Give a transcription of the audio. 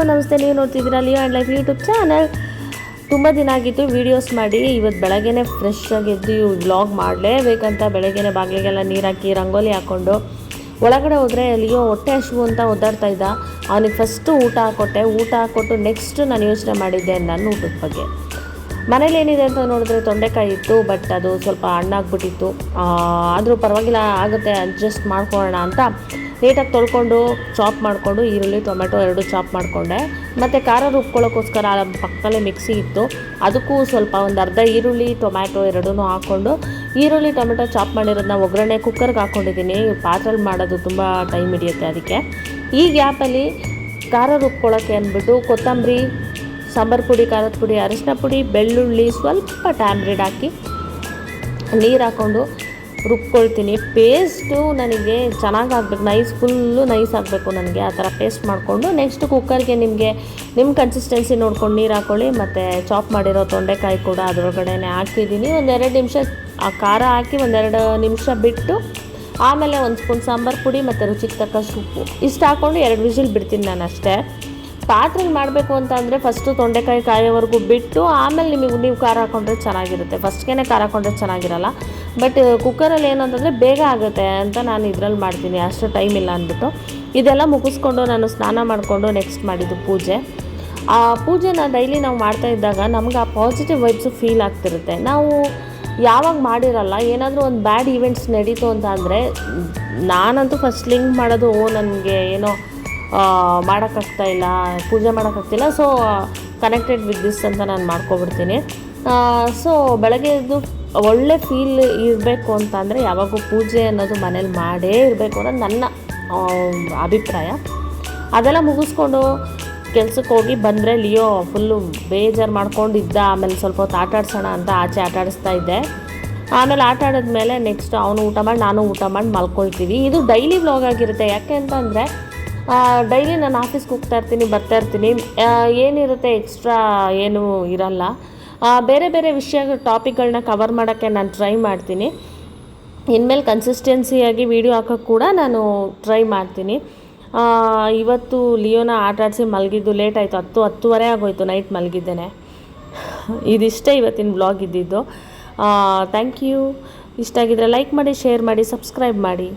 ನಮಸ್ತೆ. ನೀವು ನೋಡ್ತಿದ್ದೀರಾ Leo and life YouTube channel. ತುಂಬ ದಿನ ಆಗಿತ್ತು ವೀಡಿಯೋಸ್ ಮಾಡಿ. ಇವತ್ತು ಬೆಳಗ್ಗೆನೇ ಫ್ರೆಶ್ ಆಗಿ ಎದ್ದು ವ್ಲಾಗ್ ಮಾಡಲೇಬೇಕಂತ ಬೆಳಗ್ಗೆನೇ ಬಾಗಿಲಿಗೆಲ್ಲ ನೀರು ಹಾಕಿ ರಂಗೋಲಿ ಹಾಕ್ಕೊಂಡು ಒಳಗಡೆ ಹೋದರೆ ಲಿಯೋ ಹೊಟ್ಟೆ ಹಸಿವು ಅಂತ ಒದ್ದಾಡ್ತಾ ಇದ್ದ. ಅವನಿಗೆ ಫಸ್ಟು ಊಟ ಹಾಕ್ಕೊಟ್ಟು ನೆಕ್ಸ್ಟ್ ನಾನು ಯೋಚನೆ ಮಾಡಿದ್ದೆ ನನ್ನ ಊಟದ ಬಗ್ಗೆ. ಮನೇಲಿ ಏನಿದೆ ಅಂತ ನೋಡಿದ್ರೆ ತೊಂಡೆಕಾಯಿ ಇತ್ತು, ಬಟ್ ಅದು ಸ್ವಲ್ಪ ಹಣ್ಣಾಗ್ಬಿಟ್ಟಿತ್ತು. ಆದರೂ ಪರವಾಗಿಲ್ಲ, ಆಗುತ್ತೆ, ಅಡ್ಜಸ್ಟ್ ಮಾಡ್ಕೊಳ್ಳೋಣ ಅಂತ ನೀಟಾಗಿ ತೊಳ್ಕೊಂಡು ಚಾಪ್ ಮಾಡಿಕೊಂಡು ಈರುಳ್ಳಿ ಟೊಮೆಟೊ 2 ಚಾಪ್ ಮಾಡಿಕೊಂಡೆ. ಮತ್ತು ಖಾರ ರುಬ್ಕೊಳ್ಳೋಕ್ಕೋಸ್ಕರ ಪಕ್ಕದಲ್ಲೇ ಮಿಕ್ಸಿ ಇತ್ತು, ಅದಕ್ಕೂ ಸ್ವಲ್ಪ ಒಂದು ಅರ್ಧ ಈರುಳ್ಳಿ ಟೊಮ್ಯಾಟೊ 2 ಹಾಕ್ಕೊಂಡು ಈರುಳ್ಳಿ ಟೊಮೆಟೊ ಚಾಪ್ ಮಾಡಿರೋದನ್ನ ಒಗ್ಗರಣೆ ಕುಕ್ಕರ್ಗೆ ಹಾಕ್ಕೊಂಡಿದ್ದೀನಿ. ಪಾತ್ರೆಲಿ ಮಾಡೋದು ತುಂಬ ಟೈಮ್ ಹಿಡಿಯುತ್ತೆ, ಅದಕ್ಕೆ ಈ ಗ್ಯಾಪಲ್ಲಿ ಖಾರ ರುಬ್ಕೊಳ್ಳೋಕ್ಕೆ ಅಂದ್ಬಿಟ್ಟು ಕೊತ್ತಂಬರಿ, ಸಾಂಬಾರು ಪುಡಿ, ಖಾರದ ಪುಡಿ, ಅರಿಶಿನ ಪುಡಿ, ಬೆಳ್ಳುಳ್ಳಿ, ಸ್ವಲ್ಪ ಟ್ಯಾಮ್ರಿಡ್ ಹಾಕಿ ನೀರು ಹಾಕ್ಕೊಂಡು ರುಬ್ಕೊಳ್ತೀನಿ. ಪೇಸ್ಟು ನನಗೆ ಚೆನ್ನಾಗಿ ಆಗಬೇಕು, ಫುಲ್ಲು ನೈಸ್ ಆಗಬೇಕು ನನಗೆ. ಆ ಥರ ಪೇಸ್ಟ್ ಮಾಡಿಕೊಂಡು ನೆಕ್ಸ್ಟ್ ಕುಕ್ಕರ್ಗೆ ನಿಮ್ಮ ಕನ್ಸಿಸ್ಟೆನ್ಸಿ ನೋಡ್ಕೊಂಡು ನೀರು ಹಾಕ್ಕೊಳ್ಳಿ. ಮತ್ತು ಚಾಪ್ ಮಾಡಿರೋ ತೊಂಡೆಕಾಯಿ ಕೂಡ ಅದರೊಳಗಡೆ ಹಾಕಿದ್ದೀನಿ. 1-2 ನಿಮಿಷ ಆ ಖಾರ ಹಾಕಿ 1-2 ನಿಮಿಷ ಬಿಟ್ಟು ಆಮೇಲೆ 1 ಸ್ಪೂನ್ ಸಾಂಬಾರು ಪುಡಿ ಮತ್ತು ರುಚಿಗೆ ತಕ್ಕಷ್ಟು ಉಪ್ಪು ಇಷ್ಟು ಹಾಕ್ಕೊಂಡು 2 ವಿಸಿಲ್ ಬಿಡ್ತೀನಿ ನಾನು ಅಷ್ಟೇ. ಪಾತ್ರೆಲಿ ಮಾಡಬೇಕು ಅಂತ ಅಂದರೆ ಫಸ್ಟು ತೊಂಡೆಕಾಯಿ ಕಾಯೋವರೆಗೂ ಬಿಟ್ಟು ಆಮೇಲೆ ನೀವು ಖಾರ ಹಾಕ್ಕೊಂಡ್ರೆ ಚೆನ್ನಾಗಿರುತ್ತೆ. ಫಸ್ಟ್ಗೆ ಖಾರ ಹಾಕ್ಕೊಂಡ್ರೆ ಚೆನ್ನಾಗಿರಲ್ಲ. ಬಟ್ ಕುಕ್ಕರಲ್ಲಿ ಏನು ಅಂತಂದರೆ ಬೇಗ ಆಗುತ್ತೆ ಅಂತ ನಾನು ಇದರಲ್ಲಿ ಮಾಡ್ತೀನಿ, ಅಷ್ಟು ಟೈಮ್ ಇಲ್ಲ ಅಂದ್ಬಿಟ್ಟು. ಇದೆಲ್ಲ ಮುಗಿಸ್ಕೊಂಡು ನಾನು ಸ್ನಾನ ಮಾಡಿಕೊಂಡು ನೆಕ್ಸ್ಟ್ ಮಾಡಿದ್ದು ಪೂಜೆ. ಆ ಪೂಜೆನ ಡೈಲಿ ನಾವು ಮಾಡ್ತಾ ಇದ್ದಾಗ ನಮ್ಗೆ ಆ ಪಾಸಿಟಿವ್ ವೈಬ್ಸು ಫೀಲ್ ಆಗ್ತಿರುತ್ತೆ. ನಾವು ಯಾವಾಗ ಮಾಡಿರಲ್ಲ, ಏನಾದರೂ ಒಂದು ಬ್ಯಾಡ್ ಈವೆಂಟ್ಸ್ ನಡೀತು ಅಂತ ಅಂದರೆ ನಾನಂತೂ ಫಸ್ಟ್ ಲಿಂಕ್ ಮಾಡೋದು ನನಗೆ ಏನೋ ಮಾಡೋಕ್ಕಾಗ್ತಾಯಿಲ್ಲ, ಪೂಜೆ ಮಾಡೋಕ್ಕಾಗ್ತಿಲ್ಲ, ಸೊ ಕನೆಕ್ಟೆಡ್ ವಿತ್ ದಿಸ್ ಅಂತ ನಾನು ಮಾಡ್ಕೊಬಿಡ್ತೀನಿ. ಸೊ ಬೆಳಗ್ಗೆ ಎದ್ದು ಒಳ್ಳೆ ಫೀಲ್ ಇರಬೇಕು ಅಂತ ಅಂದರೆ ಯಾವಾಗೂ ಪೂಜೆ ಅನ್ನೋದು ಮನೇಲಿ ಮಾಡೇ ಇರಬೇಕು ಅನ್ನೋದು ನನ್ನ ಅಭಿಪ್ರಾಯ. ಅದೆಲ್ಲ ಮುಗಿಸ್ಕೊಂಡು ಕೆಲ್ಸಕ್ಕೆ ಹೋಗಿ ಬಂದರೆ ಲಿಯೋ ಫುಲ್ಲು ಬೇಜಾರು ಮಾಡ್ಕೊಂಡಿದ್ದ. ಆಮೇಲೆ ಸ್ವಲ್ಪ ಹೊತ್ತು ಆಟ ಆಡ್ಸೋಣ ಅಂತ ಆಚೆ ಆಟ ಆಡಿಸ್ತಾ ಇದ್ದೆ. ಆಮೇಲೆ ಆಟ ಆಡಿದ್ಮೇಲೆ ನೆಕ್ಸ್ಟ್ ಅವನು ಊಟ ಮಾಡಿ ನಾನು ಊಟ ಮಾಡಿ ಮಲ್ಕೊಳ್ತೀವಿ. ಇದು ಡೈಲಿ ವ್ಲಾಗ್ ಆಗಿರುತ್ತೆ. ಯಾಕೆ ಅಂತಂದರೆ ಡೈಲಿ ನಾನು ಆಫೀಸ್ಗೆ ಹೋಗ್ತಾ ಇರ್ತೀನಿ, ಬರ್ತಾ ಇರ್ತೀನಿ, ಏನಿರುತ್ತೆ ಎಕ್ಸ್ಟ್ರಾ ಏನೂ ಇರಲ್ಲ. ಬೇರೆ ಬೇರೆ ಟಾಪಿಕ್ಗಳನ್ನ ಕವರ್ ಮಾಡೋಕ್ಕೆ ನಾನು ಟ್ರೈ ಮಾಡ್ತೀನಿ. ಇನ್ಮೇಲೆ ಕನ್ಸಿಸ್ಟೆನ್ಸಿಯಾಗಿ ವೀಡಿಯೋ ಹಾಕೋಕ್ಕೆ ಕೂಡ ನಾನು ಟ್ರೈ ಮಾಡ್ತೀನಿ. ಇವತ್ತು ಲಿಯೋನ ಆಟ ಆಡಿಸಿ ಮಲಗಿದ್ದು ಲೇಟ್ ಆಯಿತು, 10-10:30 ಆಗೋಯ್ತು ನೈಟ್ ಮಲಗಿದ್ದೇನೆ. ಇದಿಷ್ಟೇ ಇವತ್ತಿನ ವ್ಲಾಗ್ ಇದ್ದಿದ್ದು. Thank you. ಇಷ್ಟ ಆಗಿದ್ರೆ ಲೈಕ್ ಮಾಡಿ, ಶೇರ್ ಮಾಡಿ, ಸಬ್ಸ್ಕ್ರೈಬ್ ಮಾಡಿ.